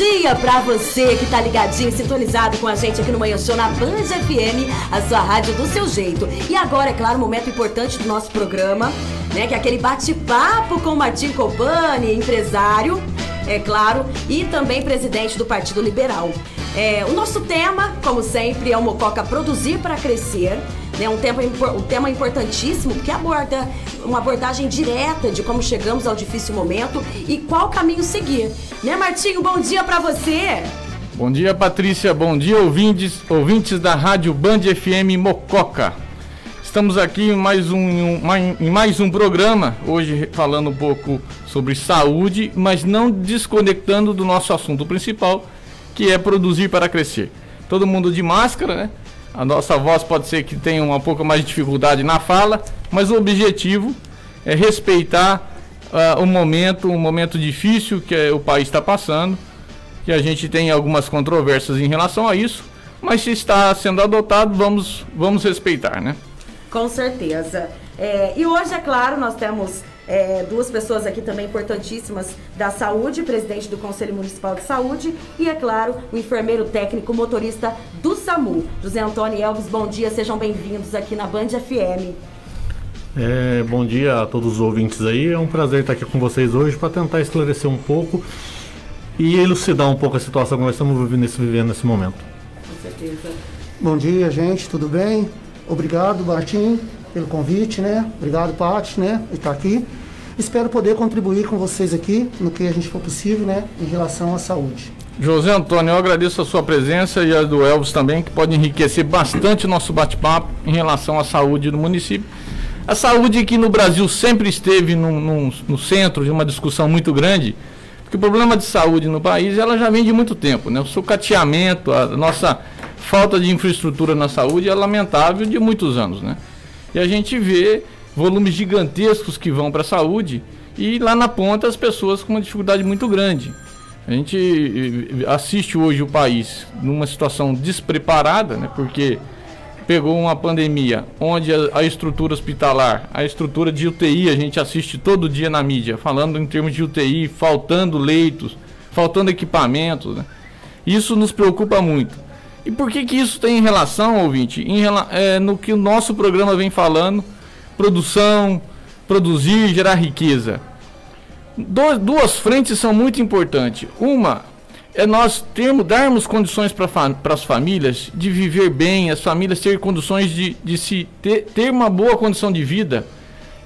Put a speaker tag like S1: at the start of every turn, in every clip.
S1: dia pra você que tá ligadinho, sintonizado com a gente aqui no Manhã Show na Band FM, a sua rádio do seu jeito. E agora, é claro, um momento importante do nosso programa, né, que é aquele bate-papo com o Martinho Copani, empresário, é claro, e também presidente do Partido Liberal. O nosso tema, como sempre, é o Mococa Produzir para Crescer. Um tema importantíssimo, porque aborda uma abordagem direta de como chegamos ao difícil momento e qual caminho seguir. Né, Martinho? Bom dia para você!
S2: Bom dia, Patrícia. Bom dia, ouvintes da Rádio Band FM Mococa. Estamos aqui em mais um programa, hoje falando um pouco sobre saúde, mas não desconectando do nosso assunto principal, que é produzir para crescer. Todo mundo de máscara, né? A nossa voz pode ser que tenha um pouco mais de dificuldade na fala, mas o objetivo é respeitar um momento difícil que o país está passando, que a gente tem algumas controvérsias em relação a isso, mas se está sendo adotado, vamos respeitar, né?
S1: Com certeza. E hoje, é claro, nós temos duas pessoas aqui também importantíssimas da saúde, presidente do Conselho Municipal de Saúde e, é claro, o enfermeiro técnico motorista do SAMU, José Antônio e Elvis. Bom dia, sejam bem-vindos aqui na Band FM.
S3: Bom dia a todos os ouvintes aí, é um prazer estar aqui com vocês hoje para tentar esclarecer um pouco e elucidar um pouco a situação que nós estamos vivendo nesse momento.
S1: Com certeza.
S4: Bom dia, gente, tudo bem? Obrigado, Martim, pelo convite, né? Obrigado, Paty, né, por estar aqui. Espero poder contribuir com vocês aqui no que a gente for possível, né, em relação à saúde.
S2: José Antônio, eu agradeço a sua presença e a do Elvis também, que pode enriquecer bastante o nosso bate-papo em relação à saúde do município. A saúde que no Brasil sempre esteve no centro de uma discussão muito grande, porque o problema de saúde no país ela já vem de muito tempo, né? O sucateamento, a nossa falta de infraestrutura na saúde é lamentável de muitos anos, né? E a gente vê volumes gigantescos que vão para a saúde e lá na ponta as pessoas com uma dificuldade muito grande. A gente assiste hoje o país numa situação despreparada, né? Porque pegou uma pandemia onde a estrutura hospitalar, a estrutura de UTI, a gente assiste todo dia na mídia, falando em termos de UTI, faltando leitos, faltando equipamentos, né? Isso nos preocupa muito. E por que isso tem relação, ouvinte? No que o nosso programa vem falando, produção, produzir, gerar riqueza. Duas frentes são muito importantes. Uma é nós darmos condições para as famílias de viver bem, as famílias terem condições de ter uma boa condição de vida.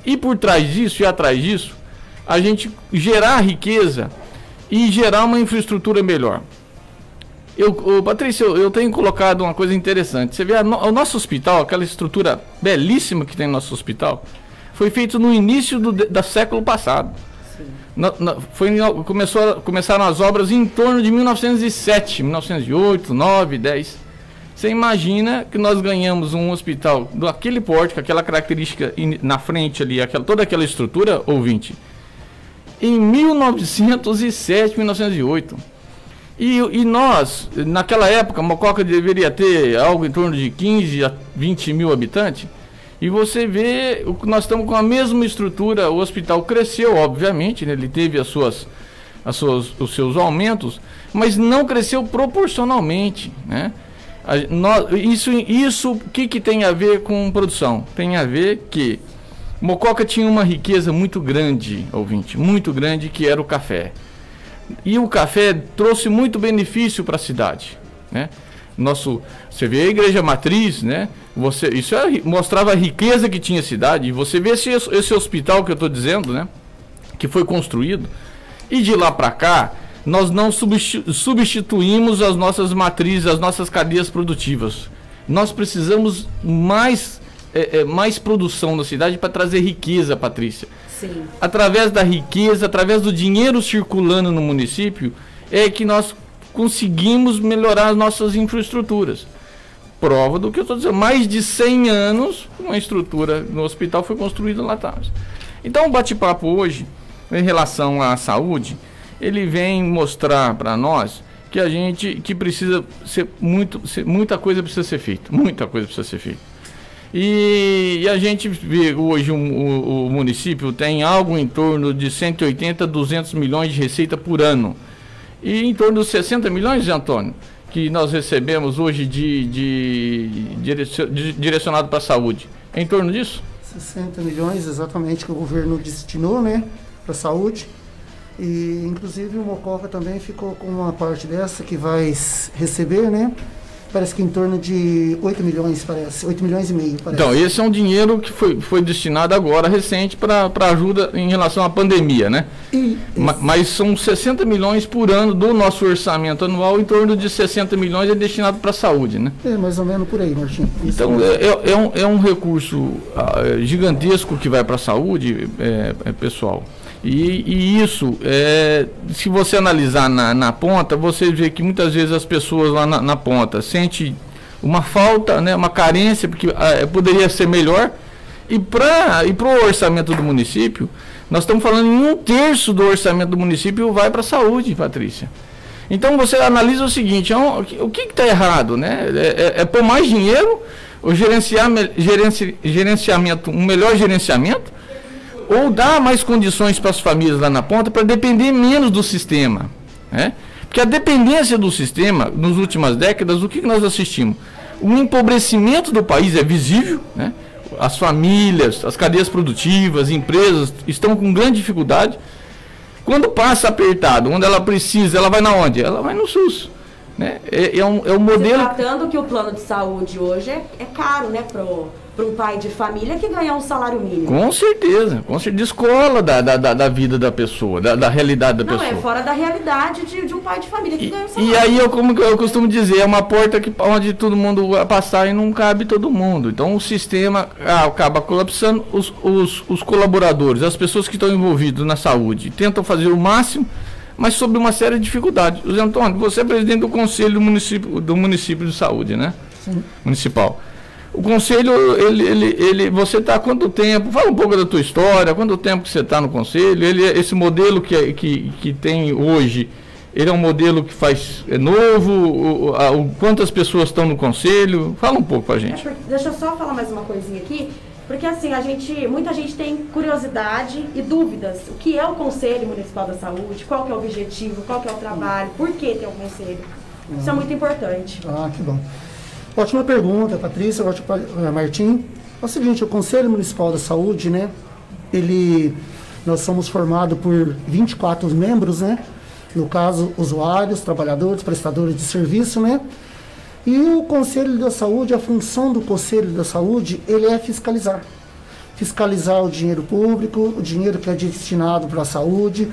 S2: E por trás disso e atrás disso, a gente gerar riqueza e gerar uma infraestrutura melhor. Patrícia, eu tenho colocado uma coisa interessante. Você vê, o nosso hospital, aquela estrutura belíssima que tem no nosso hospital, foi feito no início do século passado. Começaram as obras em torno de 1907, 1908, 9, 10. Você imagina que nós ganhamos um hospital daquele porte, com aquela característica na frente ali, toda aquela estrutura, ouvinte, em 1907, 1908. E nós, naquela época, Mococa deveria ter algo em torno de 15 a 20 mil habitantes. E você vê, nós estamos com a mesma estrutura, o hospital cresceu, obviamente, né? Ele teve os seus aumentos, mas não cresceu proporcionalmente, né? Isso o que tem a ver com produção? Tem a ver que Mococa tinha uma riqueza muito grande, ouvinte, muito grande, que era o café. E o café trouxe muito benefício para a cidade, né? Você vê a igreja matriz, né? Isso mostrava a riqueza que tinha a cidade. E você vê esse hospital que eu estou dizendo, né? Que foi construído. E de lá para cá, nós não substituímos as nossas matrizes, as nossas cadeias produtivas. Nós precisamos mais produção na cidade para trazer riqueza, Patrícia.
S1: Sim.
S2: Através da riqueza, através do dinheiro circulando no município, é que nós conseguimos melhorar as nossas infraestruturas. Prova do que eu estou dizendo, mais de 100 anos, uma estrutura no hospital foi construída lá atrás. Então o bate-papo hoje, em relação à saúde, ele vem mostrar para nós que precisa muita coisa precisa ser feita, muita coisa precisa ser feita. E a gente vê hoje o município tem algo em torno de 180 a 200 milhões de receita por ano. E em torno dos 60 milhões, Antônio, que nós recebemos hoje direcionado para a saúde. É em torno disso?
S4: 60 milhões exatamente que o governo destinou, né, para a saúde. E inclusive o Mococa também ficou com uma parte dessa que vai receber, né? Parece que em torno de 8 milhões, parece. 8 milhões e meio, parece.
S2: Então, esse é um dinheiro que foi destinado agora, recente, para ajuda em relação à pandemia, né? Mas são 60 milhões por ano do nosso orçamento anual, em torno de 60 milhões é destinado para a saúde, né?
S4: É, mais ou menos por aí, Martim.
S2: Então, é um recurso gigantesco que vai para a saúde, pessoal. E isso, se você analisar na ponta, você vê que muitas vezes as pessoas lá na ponta sentem uma falta, né, uma carência, porque poderia ser melhor. E para o orçamento do município, nós estamos falando em 1/3 do orçamento do município vai para a saúde, Patrícia. Então você analisa o seguinte, o que está errado, né? Pôr mais dinheiro, gerenciamento, um melhor gerenciamento, ou dar mais condições para as famílias lá na ponta para depender menos do sistema, né? Porque a dependência do sistema, nas últimas décadas, o que nós assistimos? O empobrecimento do país é visível, né? As famílias, as cadeias produtivas, empresas estão com grande dificuldade. Quando passa apertado, onde ela precisa, ela vai na onde? Ela vai no SUS, né? É um modelo...
S1: Se tratando que o plano de saúde hoje é caro, né, para um pai de família que ganhar um salário mínimo.
S2: Com certeza, escola da vida da pessoa, da realidade da pessoa.
S1: Não, é fora da realidade de um pai de família que ganha um salário.
S2: E aí, como eu costumo dizer, é uma porta onde todo mundo vai passar e não cabe todo mundo. Então o sistema acaba colapsando, os colaboradores, as pessoas que estão envolvidas na saúde, tentam fazer o máximo, mas sob uma série de dificuldades. José Antônio, você é presidente do Conselho do município de Saúde, né? Sim. Municipal. O Conselho, você está há quanto tempo? Fala um pouco da tua história, quanto tempo que você está no Conselho? Esse modelo que tem hoje, ele é um modelo que é novo? Quantas pessoas estão no Conselho? Fala um pouco para a gente.
S1: Deixa eu só falar mais uma coisinha aqui. Porque assim, muita gente tem curiosidade e dúvidas. O que é o Conselho Municipal da Saúde? Qual que é o objetivo? Qual que é o trabalho? Por que tem um conselho? Isso é muito importante.
S4: Ah, que bom. Ótima pergunta, Patrícia, Martim. É o seguinte, o Conselho Municipal da Saúde, né? Nós somos formados por 24 membros, né? No caso, usuários, trabalhadores, prestadores de serviço, né? E o Conselho da Saúde, a função do Conselho da Saúde, ele é fiscalizar. Fiscalizar o dinheiro público, o dinheiro que é destinado para a saúde,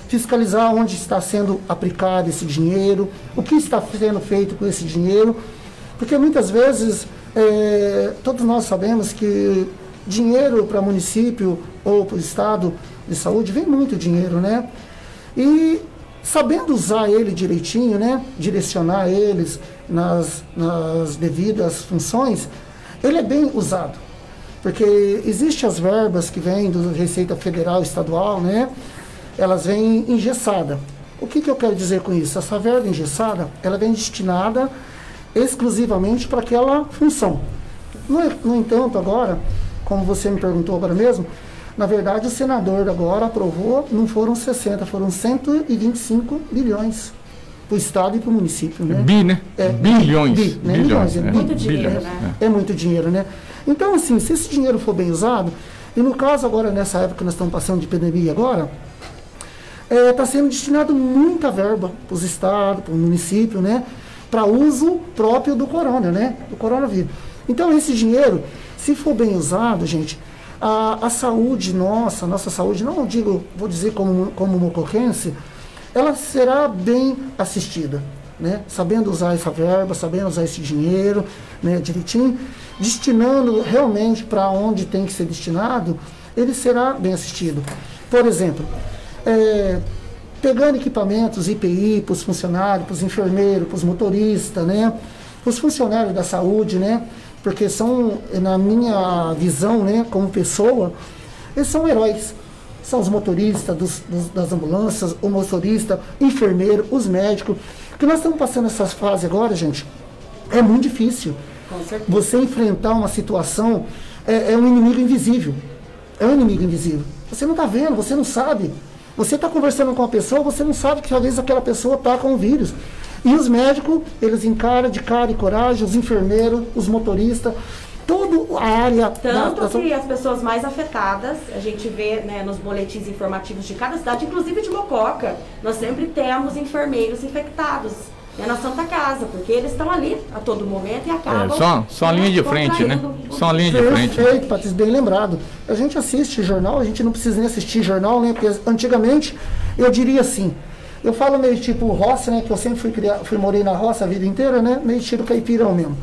S4: fiscalizar onde está sendo aplicado esse dinheiro, o que está sendo feito com esse dinheiro, porque muitas vezes todos nós sabemos que dinheiro para município ou para o estado de saúde vem muito dinheiro, né? E sabendo usar ele direitinho, né? Direcionar eles nas devidas funções, ele é bem usado. Porque existem as verbas que vêm do Receita Federal e Estadual, né? Elas vêm engessadas. O que eu quero dizer com isso? Essa verba engessada, ela vem destinada exclusivamente para aquela função. No entanto, agora, como você me perguntou agora mesmo, na verdade o senador agora aprovou, não foram 60, foram 125 bilhões para o estado e para o município, né?
S2: Né? Bilhões.
S4: Né?
S2: Bilhões.
S1: Muito dinheiro, né?
S4: É muito dinheiro, né? Então, assim, se esse dinheiro for bem usado, e no caso agora, nessa época que nós estamos passando de pandemia agora, está sendo destinado muita verba para os estados, para o município, né? Para uso próprio do corona, né? Do coronavírus. Então, esse dinheiro, se for bem usado, gente, a saúde nossa saúde, não digo, vou dizer como mocoquense, ela será bem assistida, né? Sabendo usar essa verba, sabendo usar esse dinheiro, né, direitinho, destinando realmente para onde tem que ser destinado, ele será bem assistido. Por exemplo, pegando equipamentos IPI para os funcionários, para os enfermeiros, para os motoristas, né? Para os funcionários da saúde, né? Porque são, na minha visão, né, como pessoa, eles são heróis. São os motoristas das ambulâncias, o motorista, enfermeiro, os médicos. Porque nós estamos passando essa fase agora, gente, é muito difícil. Você enfrentar uma situação, é um inimigo invisível. É um inimigo invisível. Você não está vendo, você não sabe. Você está conversando com uma pessoa, você não sabe que às vezes aquela pessoa está com o vírus. E os médicos, eles encaram de cara e coragem, os enfermeiros, os motoristas, toda a área...
S1: Tanto que as pessoas mais afetadas, a gente vê, né, nos boletins informativos de cada cidade, inclusive de Mococa, nós sempre temos enfermeiros infectados, né, na Santa Casa, porque eles estão ali a todo momento e acabam...
S2: Só a linha de frente, né? Só a linha de frente.
S4: Perfeito, Patrícia, bem lembrado. A gente assiste jornal, a gente não precisa nem assistir jornal, né? Porque antigamente, eu diria assim, eu falo meio tipo roça, né? Que eu sempre morei na roça a vida inteira, né? Meio tipo caipirão mesmo.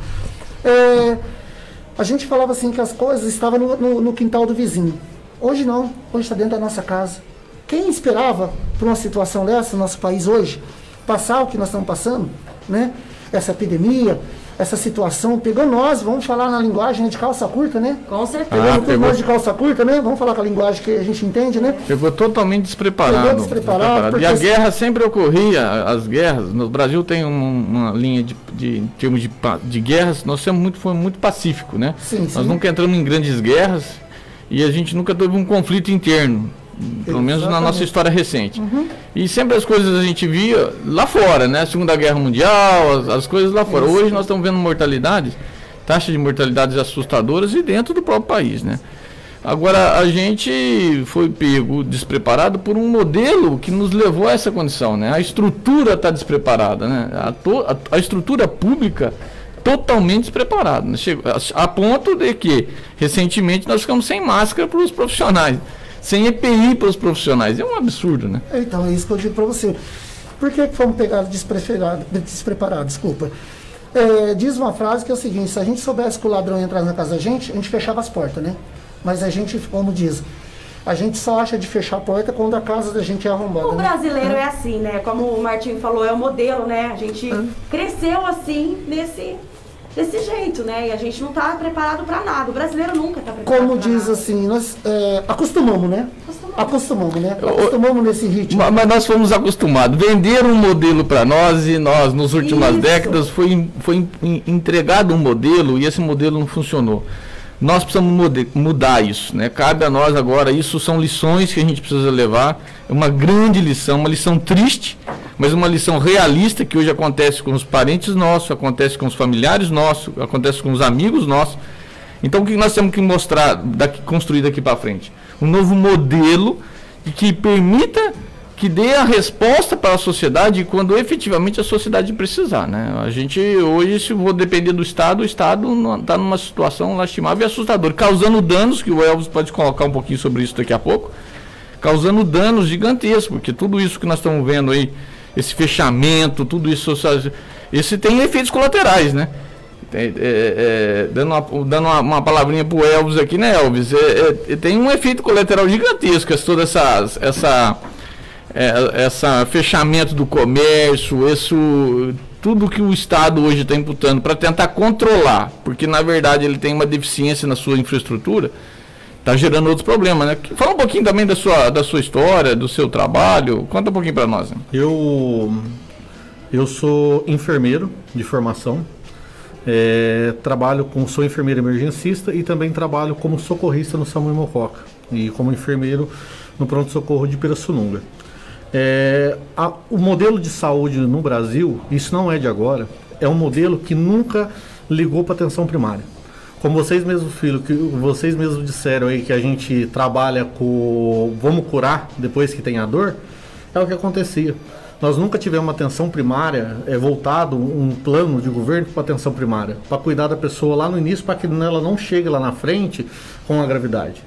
S4: A gente falava assim que as coisas estavam no quintal do vizinho. Hoje não, hoje está dentro da nossa casa. Quem esperava por uma situação dessa no nosso país hoje, passar o que nós estamos passando, né? Essa epidemia, essa situação, pegou nós, vamos falar na linguagem de calça curta, né?
S1: Com certeza.
S4: Pegou nós de calça curta, né? Vamos falar com a linguagem que a gente entende, né?
S2: Pegou totalmente despreparado.
S4: Pegou despreparado.
S2: E a guerra sempre ocorria, as guerras, no Brasil tem uma linha em termos de guerras, nós fomos muito pacífico, né?
S4: Sim, sim.
S2: Nós nunca entramos em grandes guerras e a gente nunca teve um conflito interno. Pelo menos na nossa história recente. E sempre as coisas a gente via lá fora, né? Segunda Guerra Mundial, as coisas lá fora. Hoje nós estamos vendo mortalidades, taxas de mortalidades assustadoras e dentro do próprio país, né? Agora, a gente foi pego despreparado por um modelo que nos levou a essa condição, né? A estrutura está despreparada, né? A estrutura pública totalmente despreparada, né? A ponto de que, recentemente, nós ficamos sem máscara para os profissionais. Sem EPI para os profissionais. É um absurdo, né?
S4: Então, é isso que eu digo para você. Por que fomos pegados despreparados? Desculpa. Diz uma frase que é o seguinte, se a gente soubesse que o ladrão ia entrar na casa da gente fechava as portas, né? Mas a gente, como diz, a gente só acha de fechar a porta quando a casa da gente é arrombada.
S1: O brasileiro é assim, né? Como o Martinho falou, é o modelo, né? A gente cresceu assim, desse jeito, né? E a gente não está preparado para nada. O brasileiro nunca está preparado.
S4: Como diz
S1: nada.
S4: assim, nós acostumamos, né? Acostumamos nesse ritmo.
S2: Mas nós fomos acostumados. Venderam um modelo para nós e nós, nas últimas décadas, foi entregado um modelo e esse modelo não funcionou. Nós precisamos mudar isso, né? Cabe a nós agora, isso são lições que a gente precisa levar. É uma grande lição, uma lição triste, mas uma lição realista que hoje acontece com os parentes nossos, acontece com os familiares nossos, acontece com os amigos nossos. Então o que nós temos que mostrar, construir daqui para frente? Um novo modelo que permita, que dê a resposta para a sociedade quando efetivamente a sociedade precisar, né? A gente hoje, se for depender do Estado, o Estado está numa situação lastimável e assustadora, causando danos, que o Elvis pode colocar um pouquinho sobre isso daqui a pouco, causando danos gigantescos, porque tudo isso que nós estamos vendo aí, esse fechamento, tudo isso, esse tem efeitos colaterais, né? Dando uma palavrinha pro Elvis aqui, né, Elvis? Tem um efeito colateral gigantesco, toda essa fechamento do comércio, tudo que o Estado hoje está imputando para tentar controlar, porque na verdade ele tem uma deficiência na sua infraestrutura, está gerando outros problemas, né? Fala um pouquinho também da sua história, do seu trabalho, conta um pouquinho para nós. Né?
S3: Eu sou enfermeiro de formação, sou enfermeiro emergencista e também trabalho como socorrista no SAMU em Mococa e como enfermeiro no pronto-socorro de Pirassununga. O modelo de saúde no Brasil, isso não é de agora, é um modelo que nunca ligou para a atenção primária. Como vocês mesmos, filho, que vocês mesmos disseram aí que a gente trabalha com vamos curar depois que tem a dor, é o que acontecia. Nós nunca tivemos uma atenção primária voltado, um plano de governo para atenção primária, para cuidar da pessoa lá no início, para que ela não chegue lá na frente com a gravidade.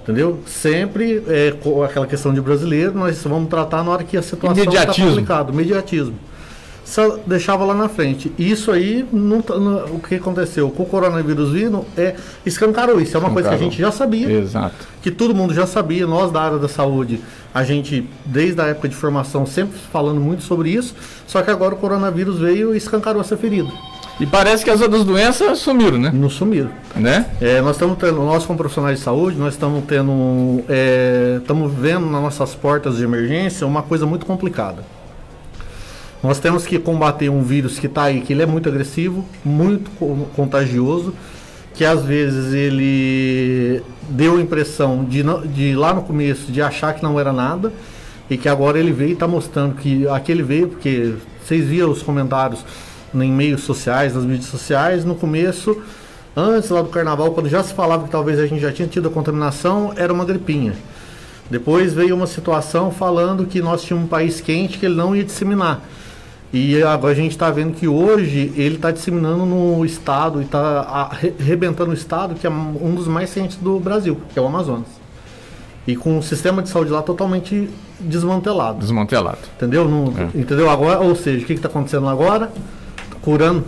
S3: Entendeu? Sempre com aquela questão de brasileiro, nós vamos tratar na hora que a situação está complicada. Mediatismo. Só deixava lá na frente. Isso aí, o que aconteceu com o coronavírus vindo, escancarou isso. É uma coisa que a gente já sabia.
S2: Exato.
S3: Que todo mundo já sabia. Nós da área da saúde, a gente, desde a época de formação, sempre falando muito sobre isso. Só que agora o coronavírus veio e escancarou essa ferida.
S2: E parece que as outras doenças sumiram, né?
S3: Não sumiram.
S2: Né?
S3: Nós estamos tendo, nós como profissionais de saúde, nós estamos tendo, estamos vendo nas nossas portas de emergência uma coisa muito complicada. Nós temos que combater um vírus que está aí, que ele é muito agressivo, muito contagioso, que às vezes ele deu a impressão de lá no começo de achar que não era nada, e que agora ele veio e está mostrando que aquele veio, porque vocês viram os comentários em meios sociais, nas mídias sociais, no começo, antes lá do carnaval, quando já se falava que talvez a gente já tinha tido a contaminação, era uma gripinha. Depois veio uma situação falando que nós tínhamos um país quente, que ele não ia disseminar. E agora a gente está vendo que hoje ele está disseminando no estado e está arrebentando o estado, que é um dos mais quentes do Brasil, que é o Amazonas. E com o sistema de saúde lá totalmente desmantelado.
S2: Desmantelado.
S3: Entendeu? Entendeu? Agora, ou seja, o que está acontecendo agora? Curando.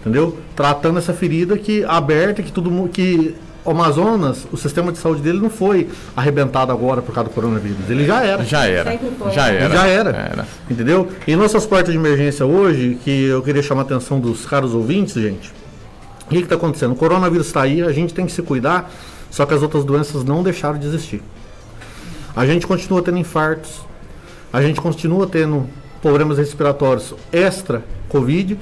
S3: Entendeu? Tratando essa ferida que aberta, que todo mundo. Que o Amazonas, o sistema de saúde dele não foi arrebentado agora por causa do coronavírus. Ele já era.
S2: Já era.
S3: Entendeu? E nossas portas de emergência hoje, que eu queria chamar a atenção dos caros ouvintes, gente. O que está acontecendo? O coronavírus está aí, a gente tem que se cuidar, só que as outras doenças não deixaram de existir. A gente continua tendo infartos, a gente continua tendo problemas respiratórios extra-Covid.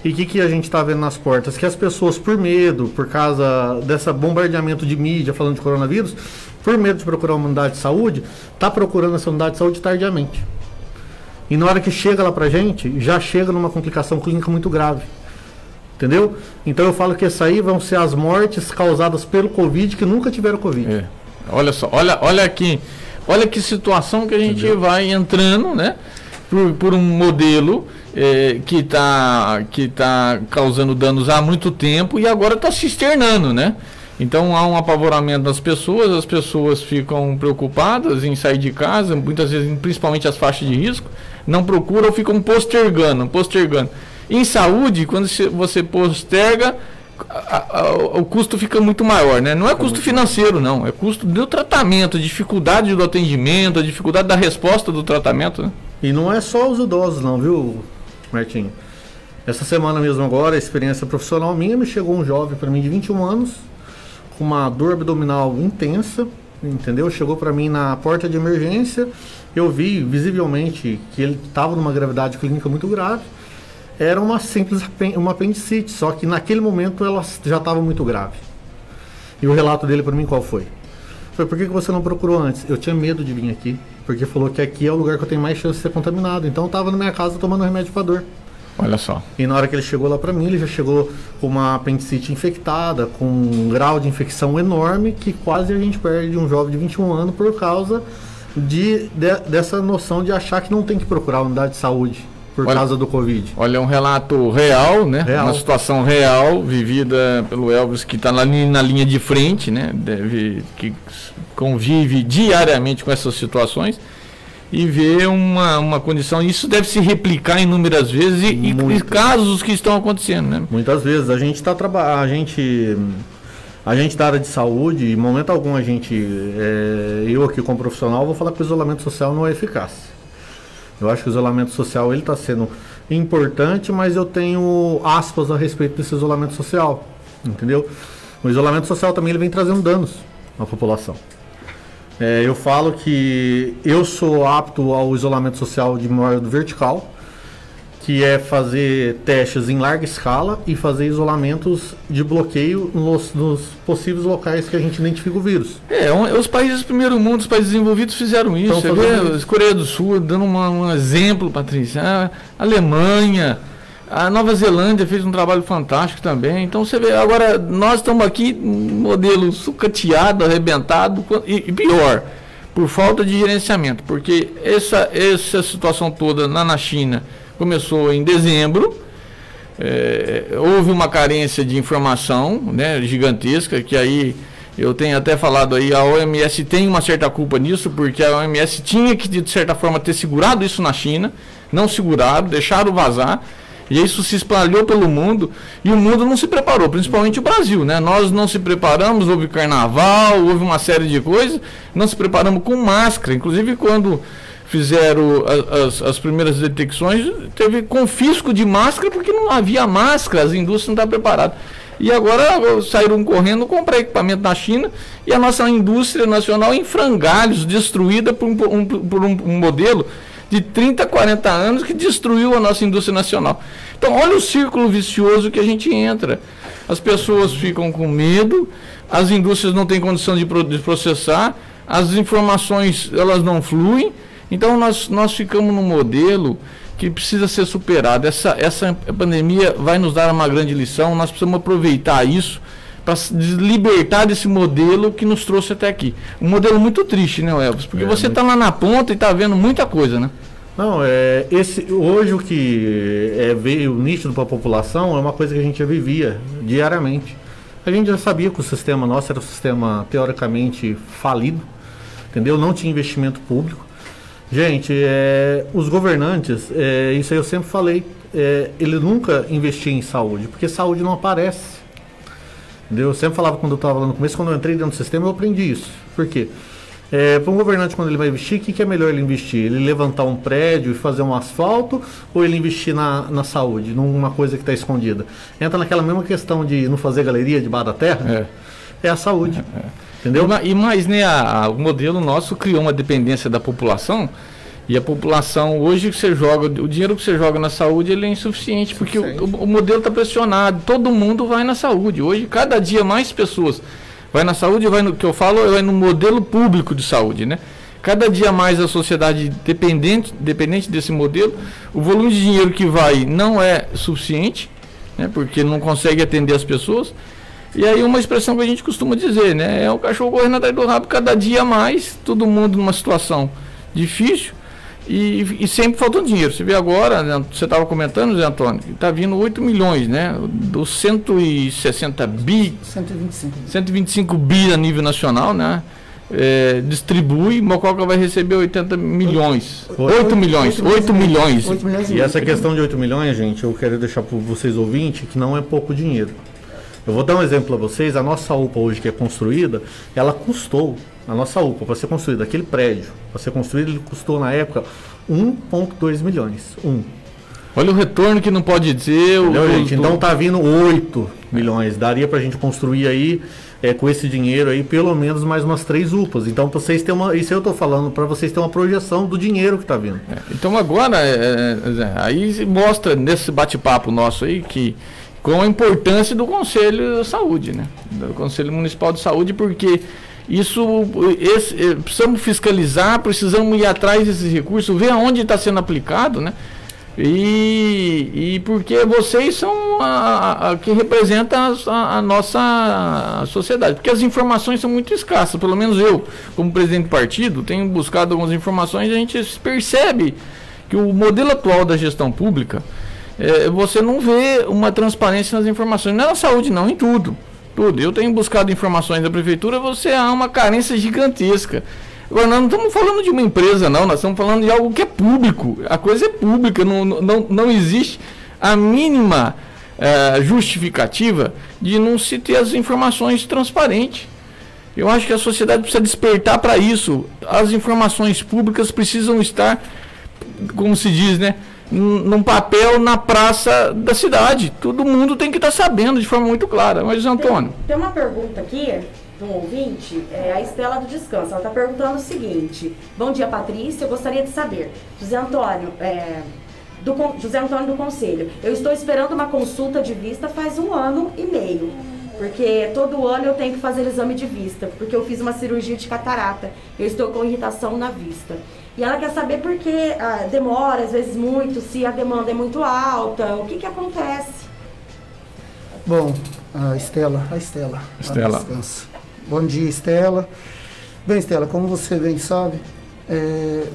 S3: E o que a gente está vendo nas portas? Que as pessoas, por medo, por causa desse bombardeamento de mídia falando de coronavírus, por medo de procurar uma unidade de saúde, está procurando essa unidade de saúde tardiamente. E na hora que chega lá pra gente, já chega numa complicação clínica muito grave. Entendeu? Então eu falo que essa aí vão ser as mortes causadas pelo Covid que nunca tiveram Covid.
S2: É. Olha só, olha aqui, olha que situação que a gente vai entrando, né? Por um modelo que está causando danos há muito tempo e agora está se externando, né? Então há um apavoramento das pessoas, as pessoas ficam preocupadas em sair de casa, muitas vezes, principalmente as faixas de risco, não procuram ou ficam postergando. Em saúde, quando você posterga, o custo fica muito maior, né? Não é custo financeiro, não, é custo do tratamento, dificuldade do atendimento, a dificuldade da resposta do tratamento, né?
S3: E não é só os idosos não, viu, Martinho? Essa semana mesmo agora, a experiência profissional minha, me chegou um jovem para mim de 21 anos, com uma dor abdominal intensa, entendeu? Chegou para mim na porta de emergência, eu vi visivelmente que ele estava numa gravidade clínica muito grave, era uma simples apendicite, só que naquele momento ela já estava muito grave. E o relato dele para mim qual foi? Foi, por que você não procurou antes? Eu tinha medo de vir aqui, porque falou que aqui é o lugar que eu tenho mais chance de ser contaminado. Então eu estava na minha casa tomando remédio para dor.
S2: Olha só.
S3: E na hora que ele chegou lá para mim, ele já chegou com uma apendicite infectada, com um grau de infecção enorme, que quase a gente perde um jovem de 21 anos por causa dessa noção de achar que não tem que procurar a unidade de saúde por causa do Covid.
S2: Olha, um relato real, né?
S3: Real.
S2: Uma situação real, vivida pelo Elvis, que está na linha de frente, né? Que convive diariamente com essas situações e vê uma condição. Isso deve se replicar inúmeras vezes e casos que estão acontecendo, né?
S3: Muitas vezes. A gente está trabalhando, a gente da área de saúde, em momento algum eu aqui como profissional vou falar que o isolamento social não é eficaz. Eu acho que o isolamento social ele está sendo importante, mas eu tenho aspas a respeito desse isolamento social, entendeu? O isolamento social também ele vem trazendo danos à população. Eu falo que eu sou apto ao isolamento social de modo vertical, que é fazer testes em larga escala e fazer isolamentos de bloqueio nos possíveis locais que a gente identifica o vírus.
S2: Os países do primeiro mundo, os países desenvolvidos fizeram isso. Você vê a Coreia do Sul dando um exemplo, Patrícia. A Alemanha, a Nova Zelândia fez um trabalho fantástico também. Então você vê, agora nós estamos aqui, um modelo sucateado, arrebentado e pior, por falta de gerenciamento. Porque essa situação toda na China começou em dezembro, houve uma carência de informação, né, gigantesca, que aí eu tenho até falado aí, a OMS tem uma certa culpa nisso, porque a OMS tinha que de certa forma ter segurado isso na China, não seguraram, deixaram vazar, e isso se espalhou pelo mundo, e o mundo não se preparou, principalmente o Brasil, né? Nós não se preparamos, houve carnaval, houve uma série de coisas, não se preparamos com máscara, inclusive quando fizeram as primeiras detecções, teve confisco de máscara porque não havia máscara, as indústrias não estavam preparadas. E agora saíram correndo comprar equipamento na China e a nossa indústria nacional em frangalhos, destruída por um modelo de 30, 40 anos que destruiu a nossa indústria nacional. Então olha o círculo vicioso que a gente entra. As pessoas ficam com medo, as indústrias não têm condição de processar, as informações elas não fluem. Então nós ficamos num modelo que precisa ser superado. Essa pandemia vai nos dar uma grande lição, nós precisamos aproveitar isso para se libertar desse modelo que nos trouxe até aqui. Um modelo muito triste, né, Elvis? Porque você está lá na ponta e está vendo muita coisa, né?
S3: Não, hoje o que veio nítido para a população é uma coisa que a gente já vivia diariamente. A gente já sabia que o sistema nosso era um sistema teoricamente falido, entendeu? Não tinha investimento público. Gente, os governantes, isso aí eu sempre falei, ele nunca investia em saúde, porque saúde não aparece. Entendeu? Eu sempre falava quando eu estava lá no começo, quando eu entrei dentro do sistema, eu aprendi isso. Por quê? Para um governante, quando ele vai investir, o que é melhor ele investir? Ele levantar um prédio e fazer um asfalto, ou ele investir na saúde, numa coisa que está escondida? Entra naquela mesma questão de não fazer galeria debaixo da terra, é a saúde. Entendeu?
S2: Mas né, o modelo nosso criou uma dependência da população, e a população, hoje que você joga, o dinheiro que você joga na saúde, ele é insuficiente, porque o modelo está pressionado, todo mundo vai na saúde. Hoje, cada dia mais pessoas vai na saúde, vai no que eu falo, vai no modelo público de saúde, né? Cada dia mais a sociedade dependente desse modelo, o volume de dinheiro que vai não é suficiente, né? Porque não consegue atender as pessoas. E aí uma expressão que a gente costuma dizer, né? É o cachorro correndo atrás do rabo, cada dia mais, todo mundo numa situação difícil. E sempre faltando dinheiro. Você vê agora, né, você estava comentando, Zé Antônio, que está vindo 8 milhões, né? Dos 160 bi, 125 bi a nível nacional, né? Distribui, Mococa vai receber 80 milhões. 8 milhões.
S3: E essa questão de 8 milhões, gente, eu quero deixar para vocês ouvintes que não é pouco dinheiro. Eu vou dar um exemplo para vocês. A nossa UPA hoje que é construída, ela custou, a nossa UPA, para ser construída, aquele prédio, para ser construído, ele custou na época 1,2 milhões.
S2: Olha o retorno que não pode dizer.
S3: Gente? Então tá vindo 8 milhões. Daria para a gente construir aí, com esse dinheiro aí, pelo menos mais umas 3 UPAs. Então, para vocês terem isso eu estou falando, para vocês terem uma projeção do dinheiro que está vindo.
S2: Então agora, aí mostra nesse bate-papo nosso aí que com a importância do Conselho de Saúde, né? Do Conselho Municipal de Saúde, porque precisamos fiscalizar, precisamos ir atrás desses recursos, ver aonde está sendo aplicado, né? E porque vocês são a que representa a nossa sociedade, porque as informações são muito escassas, pelo menos eu, como presidente do partido, tenho buscado algumas informações e a gente percebe que o modelo atual da gestão pública, você não vê uma transparência nas informações, não é na saúde não, em tudo. Eu tenho buscado informações da prefeitura, há uma carência gigantesca. Agora, nós não estamos falando de uma empresa não, nós estamos falando de algo que é público, a coisa é pública, não existe a mínima justificativa de não se ter as informações transparentes. Eu acho que a sociedade precisa despertar para isso, as informações públicas precisam estar, como se diz, né? Num papel na praça da cidade. Todo mundo tem que estar sabendo de forma muito clara. Mas, Antônio...
S1: Tem uma pergunta aqui de um ouvinte, a Estela do Descanso. Ela está perguntando o seguinte: bom dia, Patrícia, eu gostaria de saber, José Antônio do Conselho, eu estou esperando uma consulta de vista faz 1 ano e meio, porque todo ano eu tenho que fazer exame de vista, porque eu fiz uma cirurgia de catarata, eu estou com irritação na vista. E ela quer saber por que demora, às vezes muito, se a demanda é muito alta, o que acontece?
S4: Bom, a Estela. Bom dia, Estela. Bem, Estela, como você bem sabe,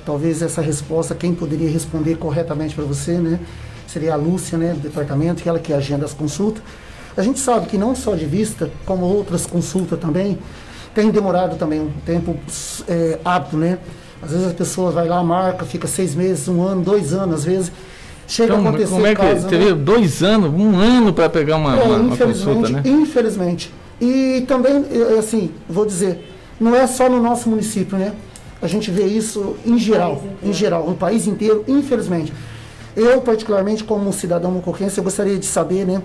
S4: talvez essa resposta, quem poderia responder corretamente para você, né, seria a Lúcia, né, do departamento, que ela que agenda as consultas. A gente sabe que não só de vista, como outras consultas também, tem demorado também um tempo hábito, né? Às vezes as pessoas vai lá, marca, fica 6 meses, 1 ano, 2 anos, às vezes. Chega a acontecer
S2: como é que
S4: caso,
S2: teria 2 anos, 1 ano para pegar uma consulta, né?
S4: Infelizmente. E também, assim, vou dizer, não é só no nosso município, né? A gente vê isso em geral, no país inteiro, infelizmente. Eu, particularmente, como cidadão mocoquense, eu gostaria de saber, né,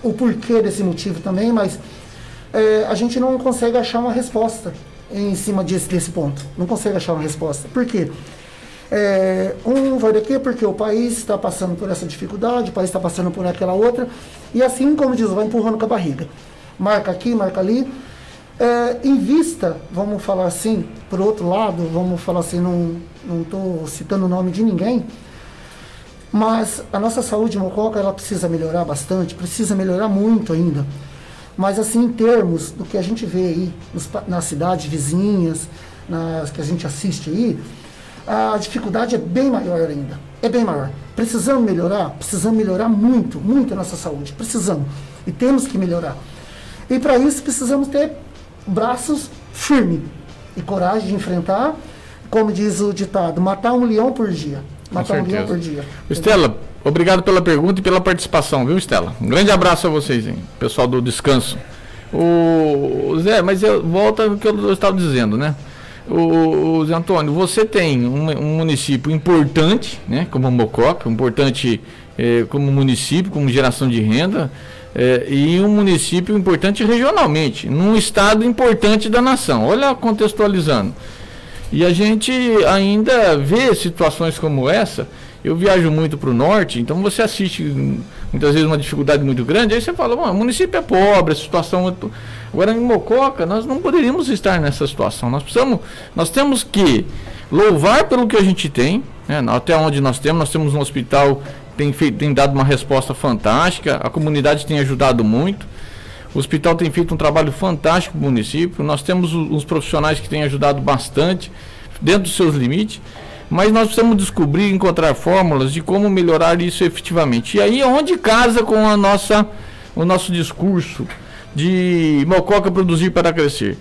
S4: o porquê desse motivo também, mas a gente não consegue achar uma resposta em cima desse ponto. Não consegue achar uma resposta. Por quê? Vai daqui porque o país está passando por essa dificuldade, o país está passando por aquela outra, e assim, como diz, vai empurrando com a barriga. Marca aqui, marca ali. Em vista, vamos falar assim, por outro lado, vamos falar assim, não estou citando o nome de ninguém, mas a nossa saúde em Mococa, ela precisa melhorar bastante, precisa melhorar muito ainda. Mas assim, em termos do que a gente vê aí nas cidades vizinhas, que a gente assiste aí, a dificuldade é bem maior ainda, é bem maior. Precisamos melhorar muito, muito a nossa saúde, precisamos, e temos que melhorar. E para isso precisamos ter braços firmes e coragem de enfrentar, como diz o ditado, matar um leão por dia. Matar um leão por dia.
S2: Estela, obrigado pela pergunta e pela participação, viu, Estela? Um grande abraço a vocês, hein, pessoal do Descanso. Zé, mas eu volto ao que eu estava dizendo, né? Zé Antônio, você tem um município importante, né, como Mococa, importante como município, como geração de renda, e um município importante regionalmente, num estado importante da nação. Olha, contextualizando. E a gente ainda vê situações como essa. Eu viajo muito para o norte, então você assiste muitas vezes uma dificuldade muito grande, aí você fala, o município é pobre, a situação é... Agora em Mococa nós não poderíamos estar nessa situação. Nós temos que louvar pelo que a gente tem, né, até onde nós temos um hospital que tem dado uma resposta fantástica, a comunidade tem ajudado muito, o hospital tem feito um trabalho fantástico no município, nós temos os profissionais que têm ajudado bastante, dentro dos seus limites, mas nós precisamos descobrir, encontrar fórmulas de como melhorar isso efetivamente. E aí é onde casa com o nosso discurso de Mococa produzir para crescer.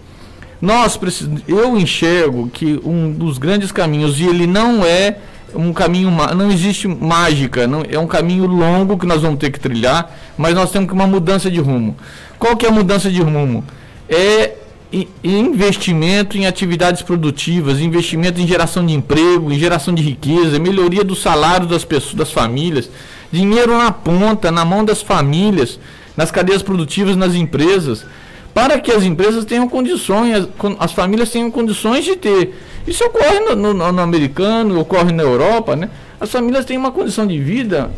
S2: Eu enxergo que um dos grandes caminhos, e ele não é um caminho, não existe mágica, é um caminho longo que nós vamos ter que trilhar, mas nós temos que uma mudança de rumo. Qual que é a mudança de rumo? É investimento em atividades produtivas, investimento em geração de emprego, em geração de riqueza, melhoria do salário das pessoas, das famílias, dinheiro na ponta, na mão das famílias, nas cadeias produtivas, nas empresas, para que as empresas tenham condições, as famílias tenham condições de ter. Isso ocorre no americano, ocorre na Europa, né? As famílias têm uma condição de vida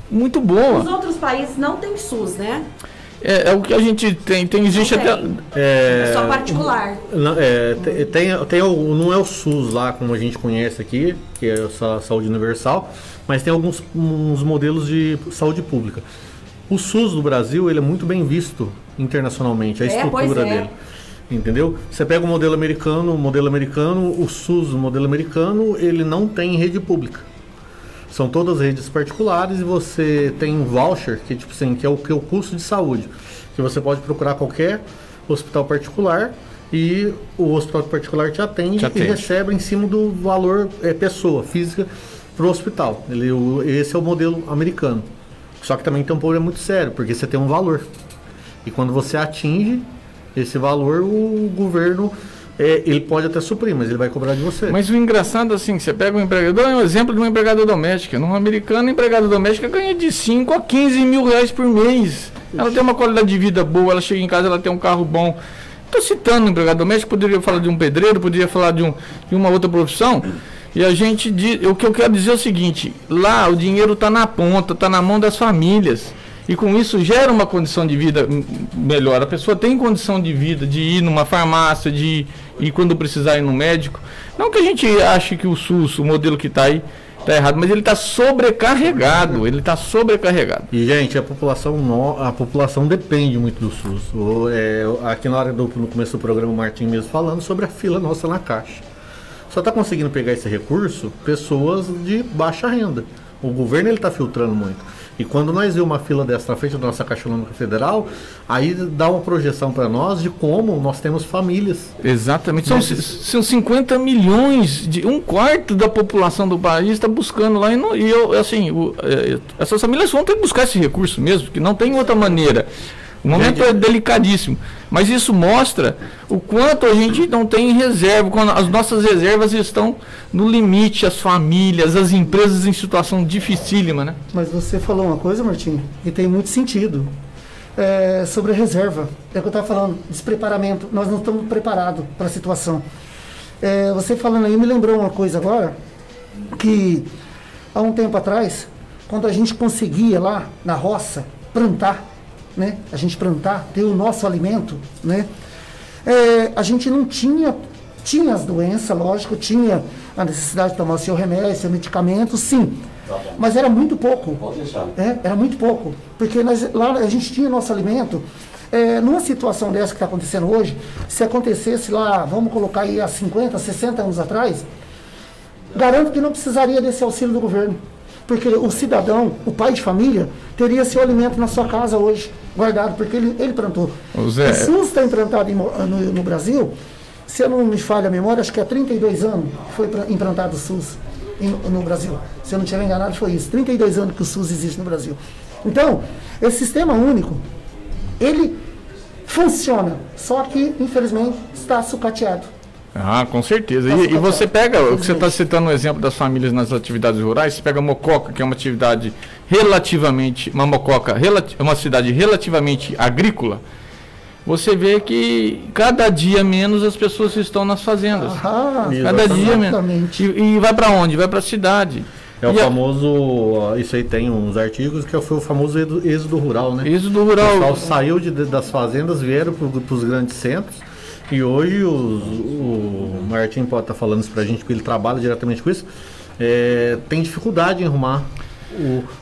S2: muito boa.
S1: Os outros países não têm SUS, né?
S2: É o que a gente tem existe
S1: não tem.
S2: até...
S1: É só particular.
S3: Não é o SUS lá, como a gente conhece aqui, que é a saúde universal, mas tem uns modelos de saúde pública. O SUS do Brasil, ele é muito bem visto internacionalmente, a estrutura dele. Entendeu? Você pega o modelo americano, o SUS, o modelo americano, ele não tem rede pública. São todas redes particulares e você tem um voucher, que, tipo assim, que é o custo de saúde, que você pode procurar qualquer hospital particular e o hospital particular te atende e recebe em cima do valor pessoa física para o hospital. Esse é o modelo americano. Só que também tem um problema muito sério, porque você tem um valor. E quando você atinge esse valor, o governo... ele pode até suprir, mas ele vai cobrar de você.
S2: Mas o engraçado, assim, você pega um empregador, é um exemplo de uma empregada doméstica. Num americano, a empregada doméstica ganha de 5 a 15 mil reais por mês. Ela tem uma qualidade de vida boa, ela chega em casa, ela tem um carro bom. Estou citando um empregado doméstico, poderia falar de um pedreiro, poderia falar de uma outra profissão. E a gente o que eu quero dizer é o seguinte, lá o dinheiro está na ponta, está na mão das famílias. E com isso gera uma condição de vida melhor. A pessoa tem condição de vida, de ir numa farmácia, de ir quando precisar ir no médico. Não que a gente ache que o SUS, o modelo que está aí, está errado, mas ele está sobrecarregado. E,
S3: gente, a população depende muito do SUS. Aqui no começo do programa, o Martim mesmo falando sobre a fila nossa na Caixa. Só está conseguindo pegar esse recurso pessoas de baixa renda. O governo está filtrando muito. E quando nós vemos uma fila dessa na frente da nossa Caixa Econômica Federal, aí dá uma projeção para nós de como nós temos famílias.
S2: Exatamente. São 50 milhões, um quarto da população do país está buscando lá. Essas famílias vão ter que buscar esse recurso mesmo, porque não tem outra maneira. O momento é delicadíssimo, mas isso mostra o quanto a gente não tem reserva, quando as nossas reservas estão no limite, as famílias, as empresas em situação dificílima, né?
S4: Mas você falou uma coisa, Martim, e tem muito sentido, sobre a reserva. É o que eu estava falando, despreparamento. Nós não estamos preparados para a situação. Você falando aí me lembrou uma coisa agora, que há um tempo atrás, quando a gente conseguia lá na roça plantar, né? A gente plantar, ter o nosso alimento, né? a gente não tinha as doenças, lógico, tinha a necessidade de tomar o seu remédio, seu medicamento, sim. Mas era muito pouco. Era muito pouco. Porque lá a gente tinha nosso alimento. Numa situação dessa que está acontecendo hoje, se acontecesse lá, vamos colocar aí há 50, 60 anos atrás, garanto que não precisaria desse auxílio do governo. Porque o cidadão, o pai de família, teria seu alimento na sua casa hoje, guardado, porque ele plantou. O SUS está implantado no Brasil, se eu não me falha a memória, acho que há 32 anos que foi implantado o SUS no Brasil. Se eu não estiver enganado, foi isso. 32 anos que o SUS existe no Brasil. Então, esse sistema único, ele funciona, só que, infelizmente, está sucateado.
S2: Ah, com certeza. E você pega, o que você está citando o exemplo das famílias nas atividades rurais, você pega a Mococa, que é uma atividade relativamente, uma cidade relativamente agrícola, você vê que cada dia menos as pessoas estão nas fazendas. Cada dia menos. E vai para onde? Vai para a cidade.
S3: O famoso, isso aí tem uns artigos, que foi o famoso êxodo rural, né?
S2: Êxodo rural.
S3: O pessoal saiu das fazendas, vieram para os grandes centros, e hoje o Martim pode estar falando isso para a gente, porque ele trabalha diretamente com isso, tem dificuldade em arrumar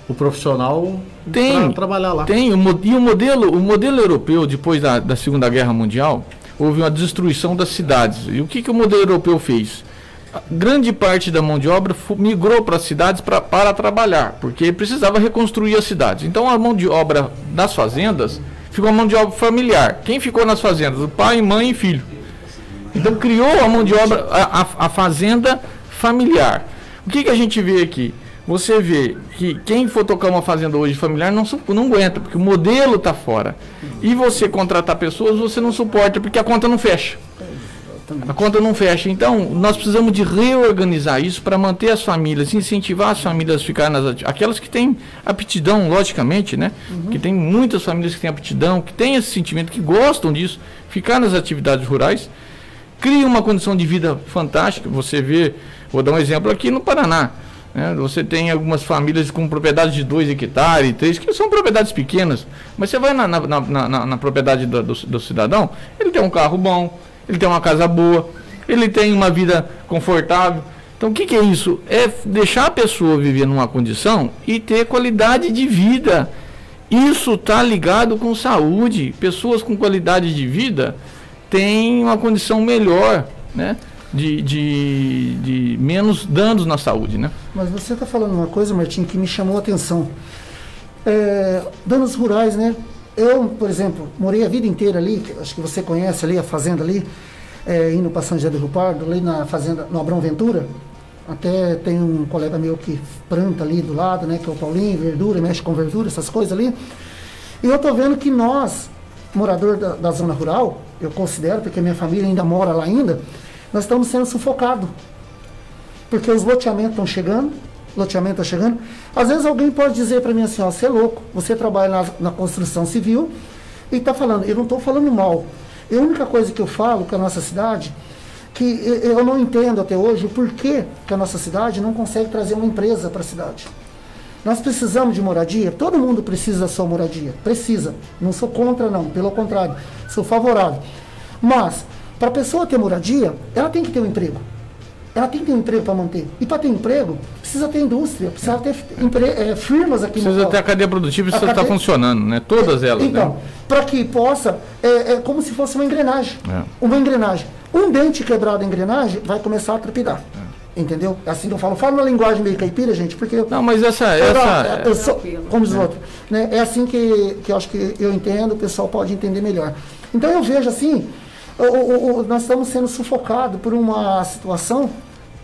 S3: o profissional para trabalhar lá.
S2: Tem, e o modelo europeu, depois da Segunda Guerra Mundial, houve uma destruição das cidades. E o que o modelo europeu fez? Grande parte da mão de obra migrou para as cidades para trabalhar, porque precisava reconstruir as cidades. Então a mão de obra das fazendas ficou a mão de obra familiar. Quem ficou nas fazendas? O pai, mãe e filho. Então criou a mão de obra, a fazenda familiar. O que a gente vê aqui? Você vê que quem for tocar uma fazenda hoje familiar não aguenta, porque o modelo está fora. E você contratar pessoas, você não suporta, porque a conta não fecha. A conta não fecha. Então, nós precisamos de reorganizar isso para manter as famílias, incentivar as famílias a ficar aquelas que têm aptidão, logicamente, né? Que tem muitas famílias que têm aptidão, que têm esse sentimento, que gostam disso, ficar nas atividades rurais, cria uma condição de vida fantástica. Você vê, vou dar um exemplo aqui no Paraná, né? Você tem algumas famílias com propriedades de 2 hectares, 3, que são propriedades pequenas, mas você vai na propriedade do cidadão, ele tem um carro bom, ele tem uma casa boa, ele tem uma vida confortável. Então o que é isso? É deixar a pessoa viver numa condição e ter qualidade de vida. Isso está ligado com saúde. Pessoas com qualidade de vida têm uma condição melhor, né? De menos danos na saúde, né?
S4: Mas você está falando uma coisa, Martim, que me chamou a atenção. Danos rurais, né? Eu, por exemplo, morei a vida inteira ali, acho que você conhece ali a fazenda ali, indo para São José do Rio Pardo, ali na fazenda, no Abrão Ventura. Até tem um colega meu que planta ali do lado, né, que é o Paulinho, verdura, mexe com verdura, essas coisas ali. E eu tô vendo que nós, morador da zona rural, eu considero, porque minha família ainda mora lá ainda, nós estamos sendo sufocados. Porque os loteamentos estão chegando, loteamento está chegando. Às vezes alguém pode dizer para mim assim, ó, você é louco, você trabalha na construção civil e está falando, eu não estou falando mal. E a única coisa que eu falo com a nossa cidade, que eu não entendo até hoje o porquê que a nossa cidade não consegue trazer uma empresa para a cidade. Nós precisamos de moradia, todo mundo precisa da sua moradia, precisa. Não sou contra não, pelo contrário, sou favorável. Mas, para a pessoa ter moradia, ela tem que ter um emprego. Ela tem que ter um emprego para manter. E para ter emprego, precisa ter indústria, precisa ter firmas aqui no
S2: Precisa ter a cadeia produtiva, precisa estar funcionando, né? Todas elas.
S4: Então,
S2: né?
S4: para que possa, como se fosse uma engrenagem. Uma engrenagem. Um dente quebrado da engrenagem vai começar a trepidar. Entendeu? Assim que eu falo. Falo na linguagem meio caipira, gente, porque...
S2: Não, mas
S4: como diz o outro. Né? É assim que eu acho que eu entendo, o pessoal pode entender melhor. Então eu vejo assim... nós estamos sendo sufocados por uma situação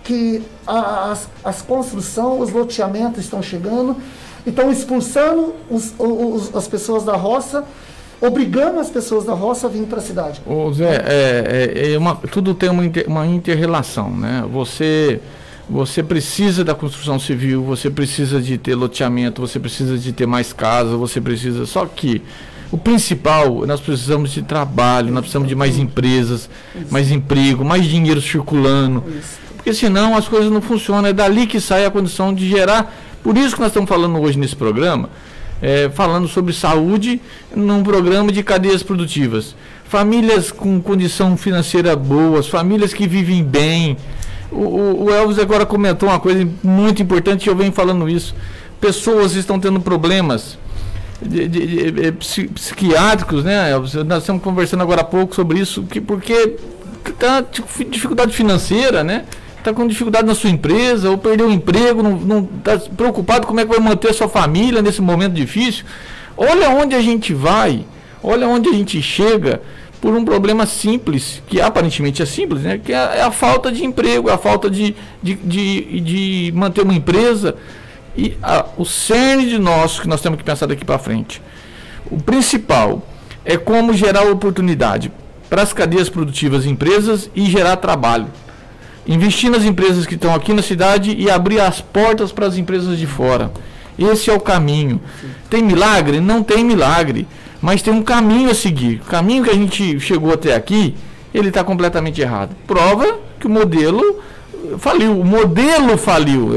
S4: que as construções, os loteamentos estão chegando, estão expulsando as pessoas da roça, obrigando as pessoas da roça a vir para a cidade.
S2: Ô Zé, tudo tem uma inter-relação, né? Você precisa da construção civil, você precisa de ter loteamento, você precisa de ter mais casa, você precisa... Só que o principal, nós precisamos de trabalho, nós precisamos de mais empresas, mais emprego, mais dinheiro circulando. Porque senão as coisas não funcionam. É dali que sai a condição de gerar. Por isso que nós estamos falando hoje nesse programa, falando sobre saúde num programa de cadeias produtivas. famílias com condição financeira boa, famílias que vivem bem. O Elvis agora comentou uma coisa muito importante, e eu venho falando isso. Pessoas estão tendo problemas psiquiátricos, né, Elvis? Nós estamos conversando agora há pouco sobre isso, porque está dificuldade financeira, né? Está com dificuldade na sua empresa, ou perdeu o emprego, não está preocupado como é que vai manter a sua família nesse momento difícil. Olha onde a gente vai, olha onde a gente chega por um problema simples, que aparentemente é simples, né? Que é a falta de emprego, é a falta de manter uma empresa. E o cerne de nós, que nós temos que pensar daqui para frente, o principal é como gerar oportunidade para as cadeias produtivas empresas e gerar trabalho. Investir nas empresas que estão aqui na cidade e abrir as portas para as empresas de fora. Esse é o caminho. Tem milagre? Não tem milagre. Mas tem um caminho a seguir. O caminho que a gente chegou até aqui, ele está completamente errado. Prova que o modelo faliu. O modelo faliu.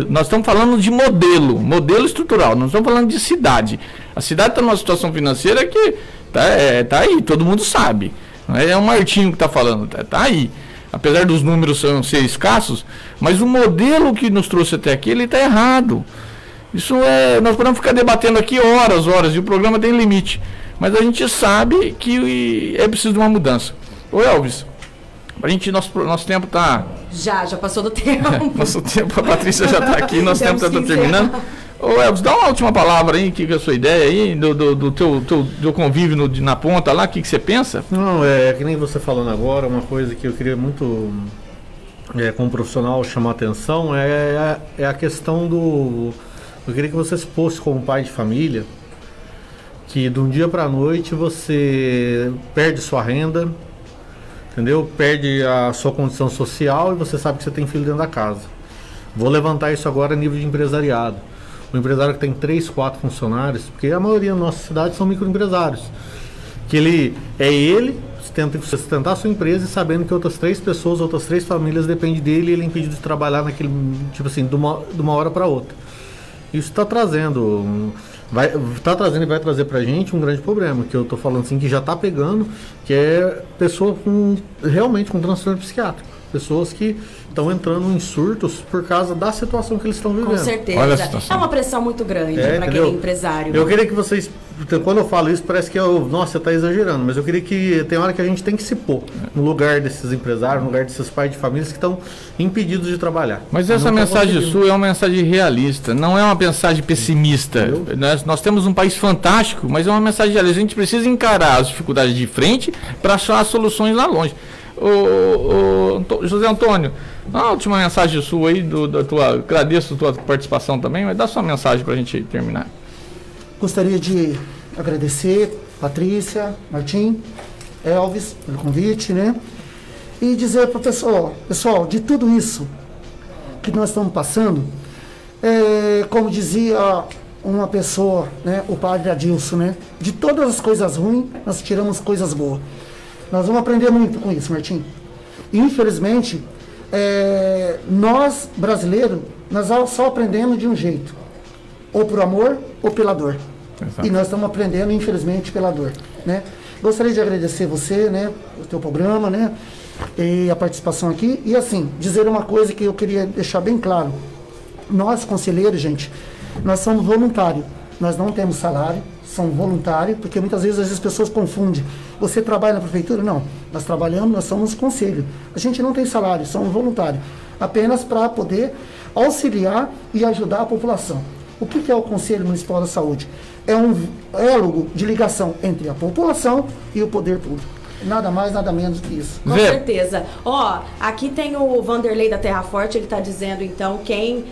S2: Nós estamos falando de modelo estrutural. Não estamos falando de cidade. A cidade está numa situação financeira que tá aí, todo mundo sabe. Não é o Martinho que está falando, tá aí. Apesar dos números ser escassos, mas o modelo que nos trouxe até aqui, ele está errado. Isso nós podemos ficar debatendo aqui horas, e o programa tem limite. Mas a gente sabe que é preciso de uma mudança. Ô Elvis, nosso tempo está...
S1: Já passou do tempo.
S2: Nosso tempo, a Patrícia já está aqui, nosso tempo está terminando. Ô Elvis, dá uma última palavra aí, que é a sua ideia aí, do teu convívio na ponta lá, o que você pensa?
S3: Não, que nem você falando agora, uma coisa que eu queria muito, como profissional, chamar a atenção, é a questão do... Eu queria que você se fosse como pai de família, que de um dia para a noite você perde sua renda, entendeu? Perde a sua condição social e você sabe que você tem filho dentro da casa. Vou levantar isso agora a nível de empresariado. O empresário que tem 3, 4 funcionários, porque a maioria da nossa cidade são microempresários, que ele tenta sustentar a sua empresa e sabendo que outras 3 pessoas, outras 3 famílias dependem dele e ele é impedido de trabalhar naquele, tipo assim, de uma hora para outra. Isso está trazendo, vai trazer pra gente um grande problema, que eu tô falando assim, que já está pegando, que é pessoa realmente com transtorno psiquiátrico. Pessoas que estão entrando em surtos por causa da situação que eles estão vivendo.
S1: Com certeza. É uma pressão muito grande para aquele empresário.
S3: Eu queria que vocês, quando eu falo isso, parece que nossa, você está exagerando, mas eu queria que tem hora que a gente tem que se pôr no lugar desses empresários, no lugar desses pais de famílias que estão impedidos de trabalhar.
S2: Mas essa mensagem sua é uma mensagem realista, não é uma mensagem pessimista. Nós temos um país fantástico, mas é uma mensagem realista. A gente precisa encarar as dificuldades de frente para achar as soluções lá longe. José Antônio, uma última mensagem sua aí, agradeço a tua participação também, mas dá sua mensagem para a gente terminar.
S4: Gostaria de agradecer Patrícia, Martim, Elvis pelo convite, né? E dizer para o pessoal, de tudo isso que nós estamos passando, como dizia uma pessoa, né, o padre Adilson, né? De todas as coisas ruins, nós tiramos coisas boas. Nós vamos aprender muito com isso, Martim. Infelizmente, nós, brasileiros, nós só aprendemos de um jeito. Ou por amor, ou pela dor. Exato. E nós estamos aprendendo, infelizmente, pela dor, né? Gostaria de agradecer você, né? O teu programa, né? E a participação aqui. E, assim, dizer uma coisa que eu queria deixar bem claro. Nós, conselheiros, gente, nós somos voluntários. Nós não temos salário. São voluntários, porque muitas vezes as pessoas confundem. Você trabalha na prefeitura? Não. Nós trabalhamos, nós somos conselho. A gente não tem salário, somos voluntários. Apenas para poder auxiliar e ajudar a população. O que é o Conselho Municipal da Saúde? É um elo de ligação entre a população e o poder público. Nada mais, nada menos que isso.
S1: Com certeza. Aqui tem o Vanderlei da Terra Forte, ele está dizendo, então,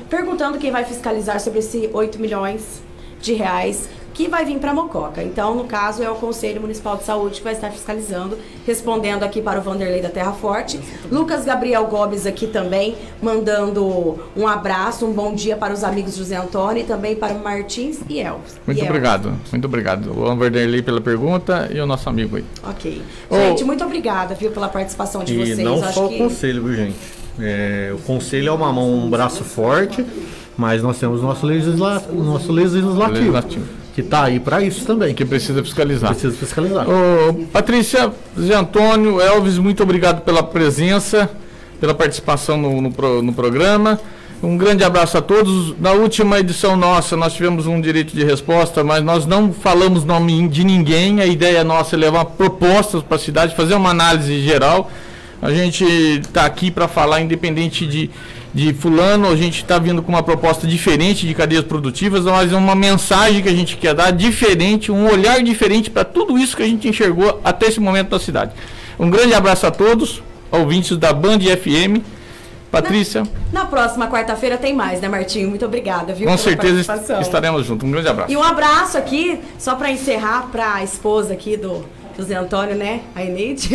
S1: perguntando quem vai fiscalizar sobre esse 8 milhões de reais que vai vir para Mococa. Então, no caso, é o Conselho Municipal de Saúde que vai estar fiscalizando, respondendo aqui para o Vanderlei da Terra Forte. Lucas Gabriel Gomes aqui também, mandando um abraço, um bom dia para os amigos José Antônio e também para o Martins e Elvis.
S2: Muito obrigado. O Vanderlei pela pergunta e o nosso amigo aí.
S1: Ok. Gente, muito obrada, viu, pela participação de vocês.
S3: E não só o Conselho, viu, gente? O Conselho é uma mão, um braço forte, mas nós temos o nosso legislativo. que está aí para isso também.
S2: Que precisa fiscalizar.
S3: Precisa fiscalizar.
S2: Patrícia, Zé Antônio, Elvis, muito obrigado pela presença, pela participação no programa. Um grande abraço a todos. Na última edição nossa, nós tivemos um direito de resposta, mas nós não falamos nome de ninguém. A ideia nossa é levar propostas para a cidade, fazer uma análise geral. A gente está aqui para falar, independente de fulano, a gente está vindo com uma proposta diferente de cadeias produtivas, mas é uma mensagem que a gente quer dar diferente, um olhar diferente para tudo isso que a gente enxergou até esse momento da cidade. Um grande abraço a todos, ouvintes da Band FM. Patrícia.
S1: Na próxima quarta-feira tem mais, né, Martinho? Muito obrigada, viu?
S2: Com certeza estaremos juntos. Um grande abraço.
S1: E um abraço aqui, só para encerrar, para a esposa aqui do Zé Antônio, né? A Eneide.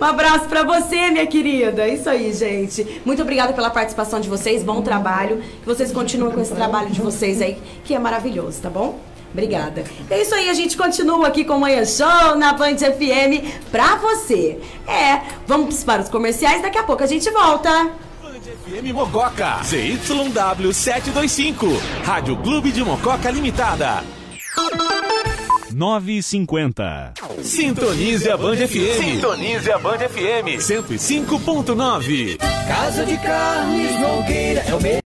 S1: Um abraço para você, minha querida. Isso aí, gente. Muito obrigada pela participação de vocês. Bom trabalho. Que vocês continuem com esse trabalho de vocês aí, que é maravilhoso, tá bom? Obrigada. É isso aí, a gente continua aqui com o Manhã Show na Band FM pra você. Vamos para os comerciais, daqui a pouco a gente volta.
S5: Band FM Mococa, ZYW 725, Rádio Clube de Mococa Limitada. 9h50. Sintonize a Band FM. Sintonize a Band FM 105.9.
S6: Casa de Carnes Nogueira é o